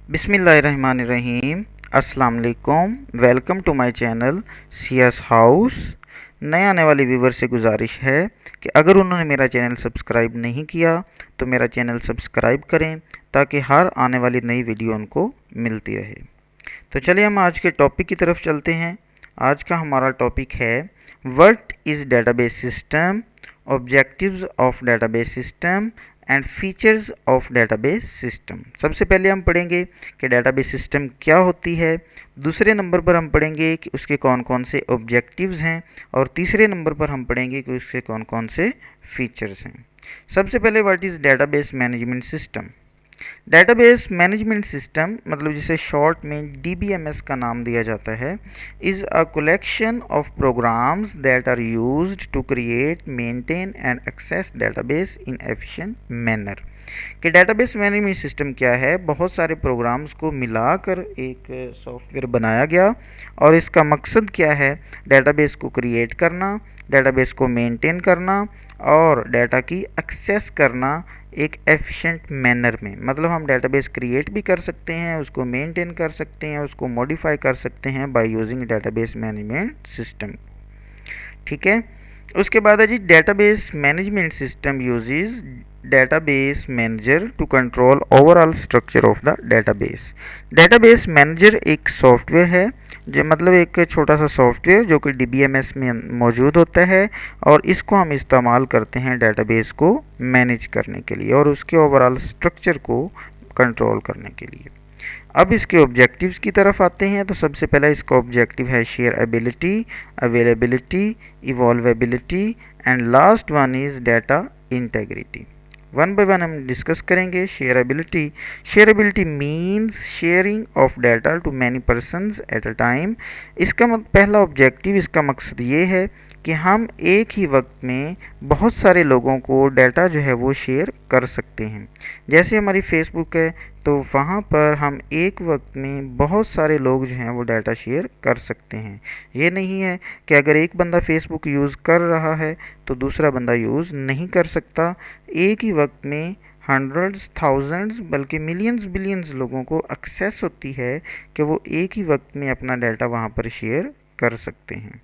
बिस्मिल्लाहिर्रहमानिर्रहीम। अस्सलाम वालेकुम। Welcome to my channel CS house. नए आने वाले व्यूवर से गुजारिश है कि अगर उन्होंने मेरा चैनल सब्सक्राइब नहीं किया तो मेरा चैनल सब्सक्राइब करें ताकि हर आने वाली नई वीडियो उनको मिलती रहे। तो चलिए हम आज के टॉपिक की तरफ चलते हैं। आज का हमारा टॉपिक है what is database system, objectives of database system and features of database system. सबसे पहले हम पढ़ेंगे कि डेटाबेस सिस्टम क्या होती है। दूसरे नंबर पर हम पढ़ेंगे कि उसके कौन कौन से ऑब्जेक्टिव्स हैं और तीसरे नंबर पर हम पढ़ेंगे कि उसके कौन कौन से फीचर्स हैं। सबसे पहले what is database management system. Database management system मतलब जिसे शॉर्ट में DBMS का नाम दिया जाता है, is a collection of programs that are used to create, maintain and access database in efficient manner. कि डेटाबेस मैनेजमेंट सिस्टम क्या है, बहुत सारे प्रोग्राम्स को मिलाकर एक सॉफ्टवेयर बनाया गया और इसका मकसद क्या है, डेटाबेस को क्रिएट करना, डेटाबेस को मेंटेन करना और डाटा की एक्सेस करना एक एफिशिएंट मैनर में। मतलब हम डेटाबेस क्रिएट भी कर सकते हैं, उसको मेंटेन कर सकते हैं, उसको मॉडिफाई कर सकते हैं by using database management system. ठीक है। उसके बाद है जी database management system uses database manager to control overall structure of the database. Database manager एक सॉफ्टवेयर है जो मतलब एक छोटा सा सॉफ्टवेयर जो कि DBMS में मौजूद होता है और इसको हम इस्तेमाल करते हैं डेटाबेस को मैनेज करने के लिए और उसके ओवरऑल स्ट्रक्चर को कंट्रोल करने के लिए। अब इसके ऑब्जेक्टिव्स की तरफ आते हैं। तो सबसे पहला इसका ऑब्जेक्टिव है shareability, availability, evolvability and last one is data integrity. One by one हम डिस्कस करेंगे। Shareability means sharing of data to many persons at a time. इसका पहला ऑब्जेक्टिव, इसका मकसद ये है कि हम एक ही वक्त में बहुत सारे लोगों को डाटा जो है वो शेयर कर सकते हैं। जैसे हमारी फेसबुक है तो वहाँ पर हम एक वक्त में बहुत सारे लोग जो हैं वो डाटा शेयर कर सकते हैं। ये नहीं है कि अगर एक बंदा फेसबुक यूज़ कर रहा है तो दूसरा बंदा यूज़ नहीं कर सकता। एक ही वक्त में हंड्रेड्स, थाउजेंड्स बल्कि मिलियंस, बिलियंस लोगों को एक्सेस होती है कि वो एक ही वक्त में अपना डाटा वहाँ पर शेयर कर सकते हैं।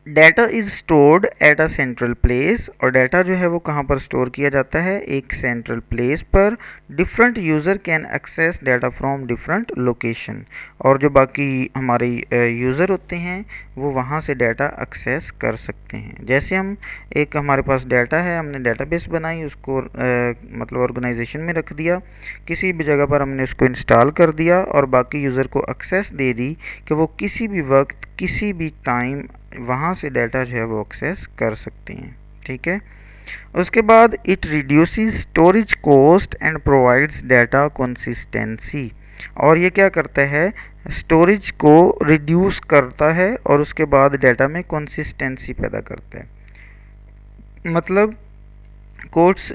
Data is stored at a central place और डाटा जो है वो कहाँ पर स्टोर किया जाता है, एक सेंट्रल प्लेस पर। Different user can access data from different location और जो बाकी हमारे यूज़र होते हैं वो वहाँ से डाटा एक्सेस कर सकते हैं। जैसे हम एक हमारे पास डाटा है, हमने डेटाबेस बनाई, उसको मतलब ऑर्गेनाइजेशन में रख दिया, किसी भी जगह पर हमने उसको इंस्टॉल कर दिया और बाकी यूज़र को एक्सेस दे दी कि वो किसी भी वक्त किसी भी टाइम वहाँ से डाटा जो है वो एक्सेस कर सकते हैं। ठीक है। उसके बाद it reduces storage cost and provides data consistency. और ये क्या करता है, स्टोरेज को रिड्यूस करता है और उसके बाद डाटा में कंसिस्टेंसी पैदा करता है। मतलब कोस्ट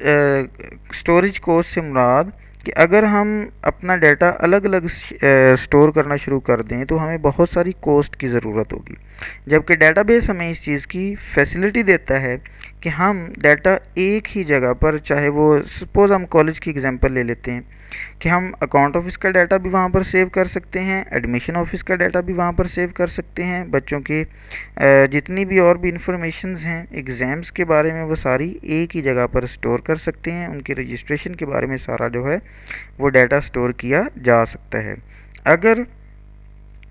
स्टोरेज कॉस्ट से मुराद कि अगर हम अपना डाटा अलग अलग स्टोर करना शुरू कर दें तो हमें बहुत सारी कॉस्ट की ज़रूरत होगी, जबकि डेटाबेस हमें इस चीज़ की फैसिलिटी देता है कि हम डाटा एक ही जगह पर, चाहे वो सपोज़ हम कॉलेज की एग्जांपल ले लेते हैं कि हम अकाउंट ऑफिस का डाटा भी वहाँ पर सेव कर सकते हैं, एडमिशन ऑफिस का डाटा भी वहाँ पर सेव कर सकते हैं, बच्चों के जितनी भी और भी इंफॉर्मेशंस हैं एग्ज़ाम्स के बारे में वो सारी एक ही जगह पर स्टोर कर सकते हैं। उनके रजिस्ट्रेशन के बारे में सारा जो है वो डाटा स्टोर किया जा सकता है। अगर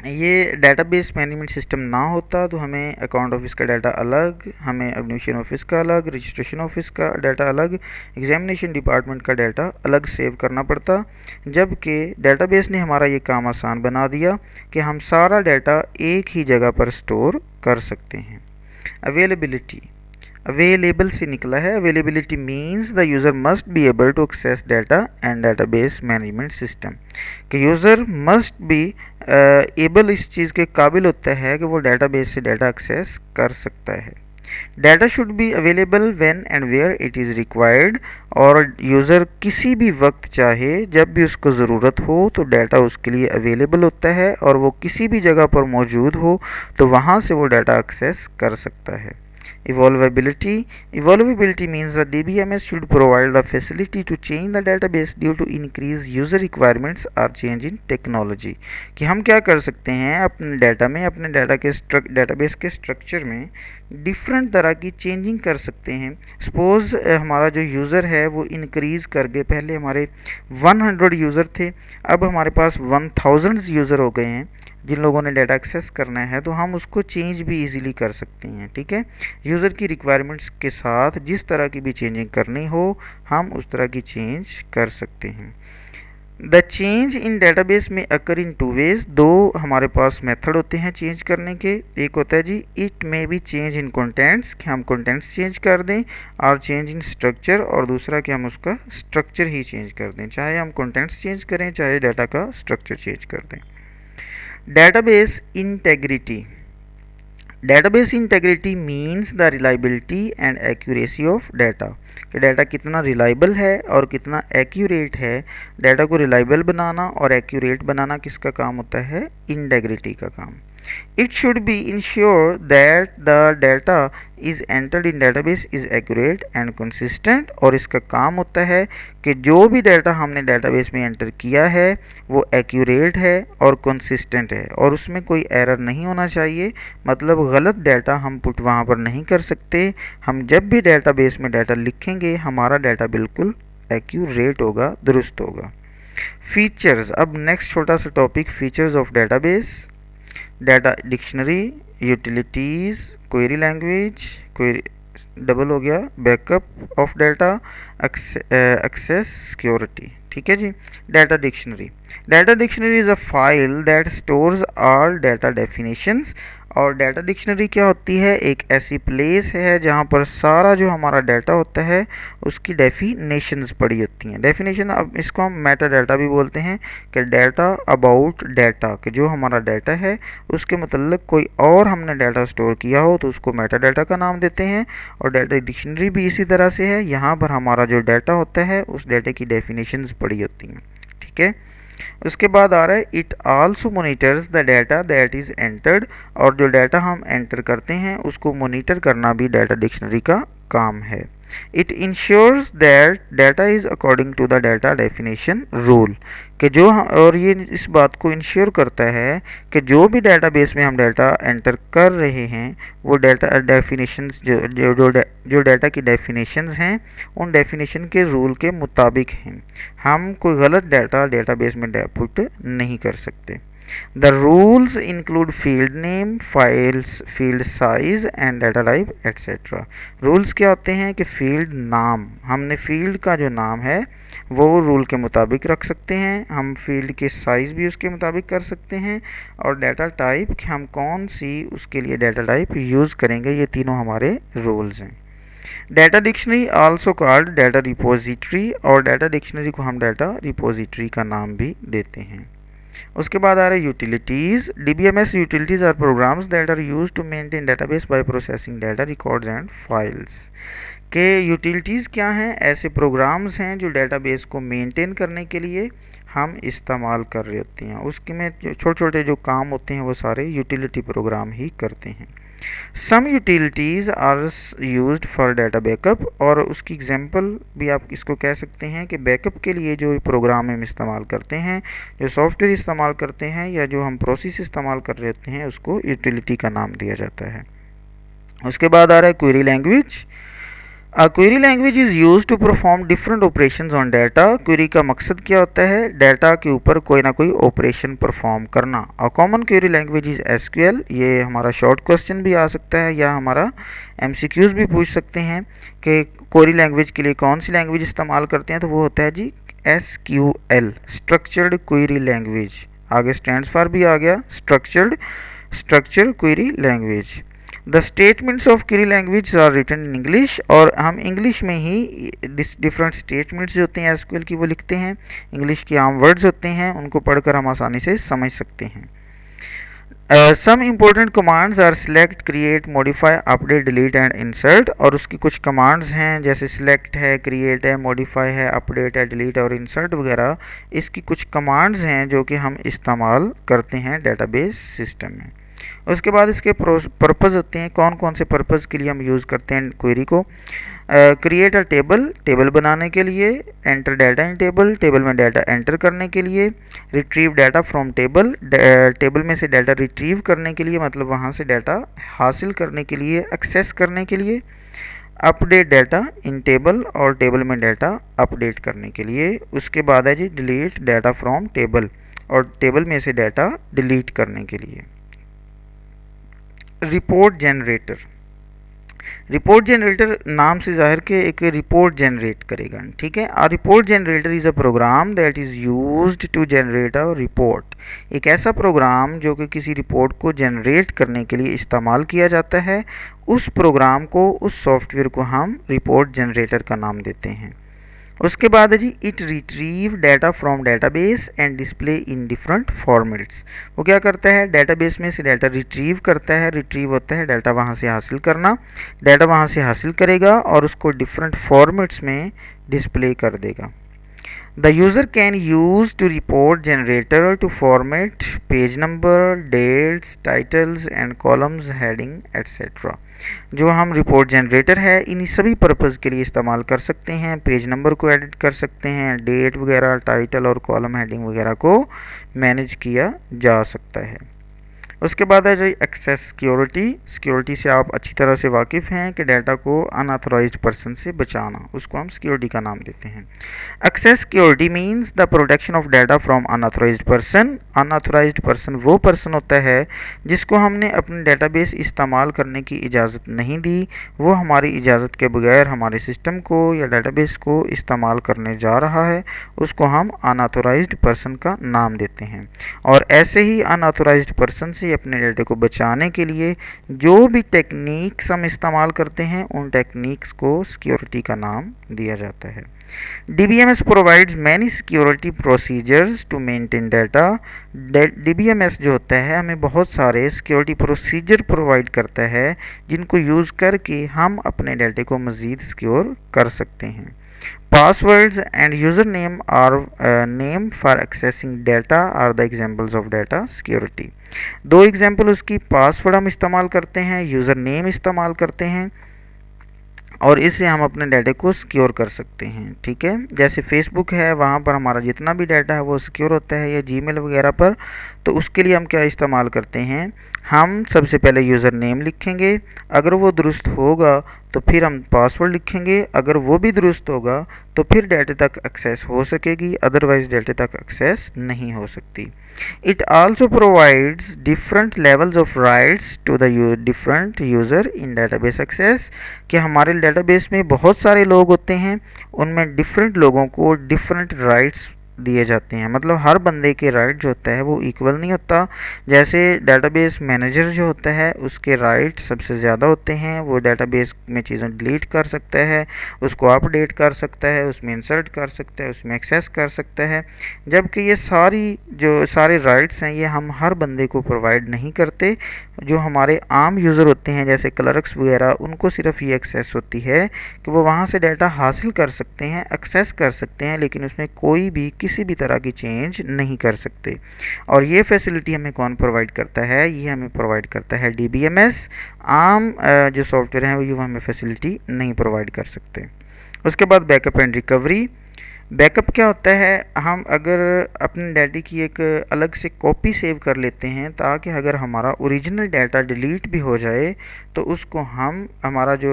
ये डेटाबेस मैनेजमेंट सिस्टम ना होता तो हमें अकाउंट ऑफिस का डाटा अलग, हमें एडमिशन ऑफिस का अलग, रजिस्ट्रेशन ऑफिस का डाटा अलग, एग्जामिनेशन डिपार्टमेंट का डाटा अलग सेव करना पड़ता। जबकि डेटाबेस ने हमारा ये काम आसान बना दिया कि हम सारा डाटा एक ही जगह पर स्टोर कर सकते हैं। अवेलेबिलिटी, अवेलेबल से निकला है। Availability means the user must be able to access data and database management system. कि यूज़र मस्ट बी एबल इस चीज़ के काबिल होता है कि वो डेटाबेस से डाटा एक्सेस कर सकता है। Data should be available when and where it is required और यूज़र किसी भी वक्त चाहे जब भी उसको ज़रूरत हो तो डाटा उसके लिए अवेलेबल होता है और वो किसी भी जगह पर मौजूद हो तो वहाँ से वो डाटा एक्सेस कर सकता है। Evolvability means the DBMS should provide the facility to change the database due to increased user requirements or change in technology। कि हम क्या कर सकते हैं अपने डाटा में, अपने डेटाबेस के स्ट्रक्चर में डिफरेंट तरह की चेंजिंग कर सकते हैं। सपोज हमारा जो यूज़र है वो इंक्रीज़ कर गए, पहले हमारे 100 यूज़र थे, अब हमारे पास 1000 यूज़र हो गए हैं जिन लोगों ने डाटा एक्सेस करना है, तो हम उसको चेंज भी इजीली कर सकते हैं। ठीक है, यूज़र की रिक्वायरमेंट्स के साथ जिस तरह की भी चेंजिंग करनी हो हम उस तरह की चेंज कर सकते हैं। द चेंज इन डेटाबेस में अकर इन टू वेज, दो हमारे पास मेथड होते हैं चेंज करने के। एक होता है जी it may be change in contents, कि हम कंटेंट्स चेंज कर दें, और चेंज इन स्ट्रक्चर, और दूसरा कि हम उसका स्ट्रक्चर ही चेंज कर दें, चाहे हम कंटेंट्स चेंज करें चाहे डाटा का स्ट्रक्चर चेंज कर दें। Database integrity, database integrity means the reliability and accuracy of data, कि डाटा कितना रिलायबल है और कितना एक्यूरेट है। डाटा को रिलायबल बनाना और एक्यूरेट बनाना किसका काम होता है? इंटेग्रिटी का काम। It should be ensure that the data is entered in database is accurate and consistent, और इसका काम होता है कि जो भी डाटा हमने डेटाबेस में एंटर किया है वो एक्यूरेट है और कंसिस्टेंट है, और उसमें कोई एरर नहीं होना चाहिए। मतलब गलत डाटा हम पुट वहाँ पर नहीं कर सकते। हम जब भी डेटाबेस में डाटा लिखेंगे हमारा डाटा बिल्कुल एक्यूरेट होगा, दुरुस्त होगा। फीचर्स, अब नेक्स्ट छोटा सा topic features of database. Data dictionary, utilities, query language, query double हो गया, backup of data, access, security. ठीक है जी। Data dictionary, data dictionary is a file that stores all data definitions. और डाटा डिक्शनरी क्या होती है? एक ऐसी प्लेस है जहाँ पर सारा जो हमारा डाटा होता है उसकी डेफिनेशंस पड़ी होती हैं। डेफिनेशन, अब इसको हम मेटा डाटा भी बोलते हैं, कि डाटा अबाउट डाटा, कि जो हमारा डाटा है उसके मतलब कोई और हमने डाटा स्टोर किया हो तो उसको मेटा डाटा का नाम देते हैं। और डाटा डिक्शनरी भी इसी तरह से है, यहाँ पर हमारा जो डाटा होता है उस डाटा की डेफिनेशंस पड़ी होती हैं। ठीक है, उसके बाद आ रहा है it also monitors the data that is entered, और जो डाटा हम एंटर करते हैं उसको मोनिटर करना भी डाटा डिक्शनरी का काम है। It ensures that data is according to the data definition rule, कि जो और ये इस बात को इंश्योर करता है कि जो भी डेटाबेस में हम डाटा एंटर कर रहे हैं वो डाटा डेफिनेशंस जो डाटा की डेफिनेशंस हैं उन डेफिनेशन के रूल के मुताबिक हैं। हम कोई गलत डाटा डेटाबेस में पुट नहीं कर सकते। The rules include field name, files, field size and data type etc. Rules क्या होते हैं कि फील्ड नाम, हमने फील्ड का जो नाम है वो रूल के मुताबिक रख सकते हैं, हम फील्ड के साइज़ भी उसके मुताबिक कर सकते हैं, और डाटा टाइप कि हम कौन सी उसके लिए डाटा टाइप यूज़ करेंगे, ये तीनों हमारे रूल्स हैं। Data dictionary also called data repository, और डाटा डिक्शनरी को हम डाटा रिपोजिटरी का नाम भी देते हैं। उसके बाद आ रहा है utilities. DBMS utilities are programs that are use to maintain database by processing data, records and files. के यूटिलिटीज़ क्या हैं? ऐसे प्रोग्राम्स हैं जो डेटाबेस को मेंटेन करने के लिए हम इस्तेमाल कर रहे होते हैं। उसके में छोटे छोटे जो काम होते हैं वो सारे यूटिलिटी प्रोग्राम ही करते हैं। Some utilities are used for data backup, और उसकी एग्जांपल भी आप इसको कह सकते हैं कि बैकअप के लिए जो प्रोग्राम हम इस्तेमाल करते हैं, जो सॉफ्टवेयर इस्तेमाल करते हैं, या जो हम प्रोसेस इस्तेमाल कर रहे होते हैं उसको यूटिलिटी का नाम दिया जाता है। उसके बाद आ रहा है query language. A query language is used to perform different operations on data। Query का मकसद क्या होता है? डाटा के ऊपर कोई ना कोई ऑपरेशन परफॉर्म करना। A common query language is SQL। ये हमारा शॉर्ट क्वेश्चन भी आ सकता है या हमारा MCQs भी पूछ सकते हैं कि क्वेरी लैंग्वेज के लिए कौन सी लैंग्वेज इस्तेमाल करते हैं, तो वो होता है जी SQL, स्ट्रक्चर्ड क्वेरी लैंग्वेज। आगे स्टैंड्स फॉर भी आ गया, structure query language. The statements of query language are written in English, और हम इंग्लिश में ही डिफरेंट स्टेटमेंट्स जो होते हैं एसक्यूएल की वो लिखते हैं। इंग्लिश के आम वर्ड्स होते हैं, उनको पढ़कर हम आसानी से समझ सकते हैं। Some important commands are select, create, modify, update, delete and insert, और उसकी कुछ कमांड्स हैं जैसे सिलेक्ट है, क्रिएट है, मॉडिफाई है, अपडेट है, डिलीट और इंसर्ट वगैरह। इसकी कुछ कमांड्स हैं जो कि हम इस्तेमाल करते हैं डेटाबेस सिस्टम में। उसके बाद इसके पर्पज़ होते हैं, कौन कौन से पर्पज़ के लिए हम यूज़ करते हैं क्वेरी को। क्रिएट अ टेबल, टेबल बनाने के लिए। Enter data in table, table में डाटा एंटर करने के लिए। Retrieve data from table, table में से डाटा रिट्रीव करने के लिए, मतलब वहाँ से डाटा हासिल करने के लिए, एक्सेस करने के लिए। अपडेट डाटा इन टेबल, और टेबल में डाटा अपडेट करने के लिए। उसके बाद है जी डिलीट डाटा फ्रॉम टेबल, और टेबल में से डाटा डिलीट करने के लिए। रिपोर्ट जनरेटर, रिपोर्ट जनरेटर नाम से जाहिर के एक रिपोर्ट जनरेट करेगा, ठीक है। A report generator is a program that is used to generate a report, एक ऐसा प्रोग्राम जो कि किसी रिपोर्ट को जनरेट करने के लिए इस्तेमाल किया जाता है। उस प्रोग्राम को, उस सॉफ्टवेयर को हम रिपोर्ट जनरेटर का नाम देते हैं। उसके बाद है जी it retrieve data from database and display in different formats, वो क्या करता है, डाटाबेस में से डाटा रिट्रीव करता है। रिट्रीव होता है डाटा वहाँ से हासिल करना, डाटा वहाँ से हासिल करेगा और उसको डिफरेंट फॉर्मेट्स में डिस्प्ले कर देगा। The user can use to report generator to format page number, dates, titles and columns, heading etc. जो हम रिपोर्ट जनरेटर है इन सभी पर्पज़ के लिए इस्तेमाल कर सकते हैं। पेज नंबर को एडिट कर सकते हैं, डेट वगैरह, टाइटल और कॉलम हेडिंग वगैरह को मैनेज किया जा सकता है। उसके बाद है जो एक्सेस सिक्योरिटी, सिक्योरिटी से आप अच्छी तरह से वाकिफ़ हैं कि डाटा को अनऑथराइज्ड पर्सन से बचाना, उसको हम सिक्योरिटी का नाम देते हैं। Access security means the protection of data from unauthorized person. Unauthorized person वो पर्सन होता है जिसको हमने अपने डाटाबेस इस्तेमाल करने की इजाज़त नहीं दी, वो हमारी इजाज़त के बगैर हमारे सिस्टम को या डाटाबेस को इस्तेमाल करने जा रहा है, उसको हम अनऑथराइज्ड पर्सन का नाम देते हैं। और ऐसे ही अनऑथराइज्ड पर्सन से अपने डाटा को बचाने के लिए जो भी टेक्निक्स हम इस्तेमाल करते हैं उन टेक्निक्स को सिक्योरिटी का नाम दिया जाता है। DBMS provides many security procedures to maintain data. DBMS जो होता है हमें बहुत सारे सिक्योरिटी प्रोसीजर प्रोवाइड करता है जिनको यूज़ करके हम अपने डाटे को मज़ीद सिक्योर कर सकते हैं। Passwords and username are name for accessing data are the examples of data security. दो एग्जाम्पल उसकी, पासवर्ड हम इस्तेमाल करते हैं, यूज़र नेम इस्तेमाल करते हैं, और इससे हम अपने डाटा को सिक्योर कर सकते हैं, ठीक है। जैसे फेसबुक है, वहाँ पर हमारा जितना भी डाटा है वो सिक्योर होता है, या जीमेल वगैरह पर। तो उसके लिए हम क्या इस्तेमाल करते हैं, हम सबसे पहले यूज़र नेम लिखेंगे, अगर वो दुरुस्त होगा तो फिर हम पासवर्ड लिखेंगे, अगर वो भी दुरुस्त होगा तो फिर डाटा तक एक्सेस हो सकेगी, अदरवाइज़ डाटा तक एक्सेस नहीं हो सकती। It also provides different levels of rights to the different user in database access, कि हमारे डाटाबेस में बहुत सारे लोग होते हैं, उनमें डिफरेंट लोगों को डिफरेंट राइट्स दिए जाते हैं। मतलब हर बंदे के राइट जो होता है वो इक्वल नहीं होता। जैसे डाटाबेस मैनेजर जो होता है उसके राइट सबसे ज़्यादा होते हैं, वो डाटाबेस में चीज़ें डिलीट कर सकता है, उसको अपडेट कर सकता है, उसमें इंसर्ट कर सकता है, उसमें एक्सेस कर सकता है। जबकि ये सारे राइट्स हैं ये हम हर बंदे को प्रोवाइड नहीं करते। जो हमारे आम यूज़र होते हैं जैसे क्लर्क्स वगैरह, उनको सिर्फ ये एक्सेस होती है कि वो वहाँ से डाटा हासिल कर सकते हैं, एक्सेस कर सकते हैं, लेकिन उसमें कोई भी किसी भी तरह की चेंज नहीं कर सकते। और ये फैसिलिटी हमें कौन प्रोवाइड करता है, ये हमें प्रोवाइड करता है DBMS। आम जो सॉफ्टवेयर हैं वो हमें फैसिलिटी नहीं प्रोवाइड कर सकते। उसके बाद बैकअप एंड रिकवरी। बैकअप क्या होता है, हम अगर अपने डाटा की एक अलग से कॉपी सेव कर लेते हैं ताकि अगर हमारा ओरिजिनल डाटा डिलीट भी हो जाए तो उसको हमारा जो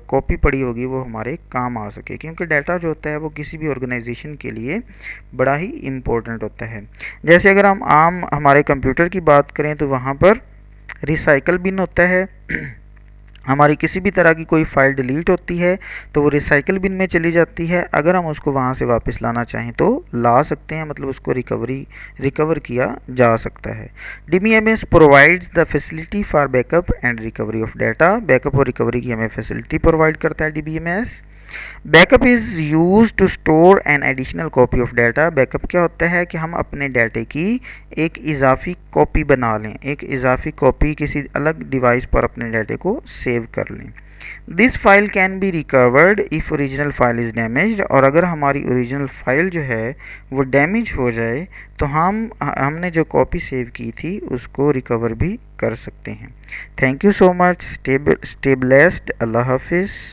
कॉपी पड़ी होगी वो हमारे काम आ सके, क्योंकि डाटा जो होता है वो किसी भी ऑर्गेनाइजेशन के लिए बड़ा ही इम्पोर्टेंट होता है। जैसे अगर हम हमारे कंप्यूटर की बात करें तो वहाँ पर रिसाइकल बिन होता है। हमारी किसी भी तरह की कोई फ़ाइल डिलीट होती है तो वो रिसाइकल बिन में चली जाती है। अगर हम उसको वहाँ से वापस लाना चाहें तो ला सकते हैं, मतलब उसको रिकवर किया जा सकता है। DBMS provides the facility for backup and recovery of data. Backup और रिकवरी की हमें फैसिलिटी प्रोवाइड करता है DBMS। Backup is use to store an additional copy of data. Backup क्या होता है कि हम अपने डाटे की एक इजाफी कॉपी बना लें, एक इजाफी कॉपी किसी अलग डिवाइस पर अपने डाटे को सेव कर लें। This file can be recovered if original file is damaged, और अगर हमारी ओरिजिनल फाइल जो है वो डैमेज हो जाए तो हमने जो कॉपी सेव की थी उसको रिकवर भी कर सकते हैं। Thank you so much. Stay blessed. अल्लाह हाफिज़।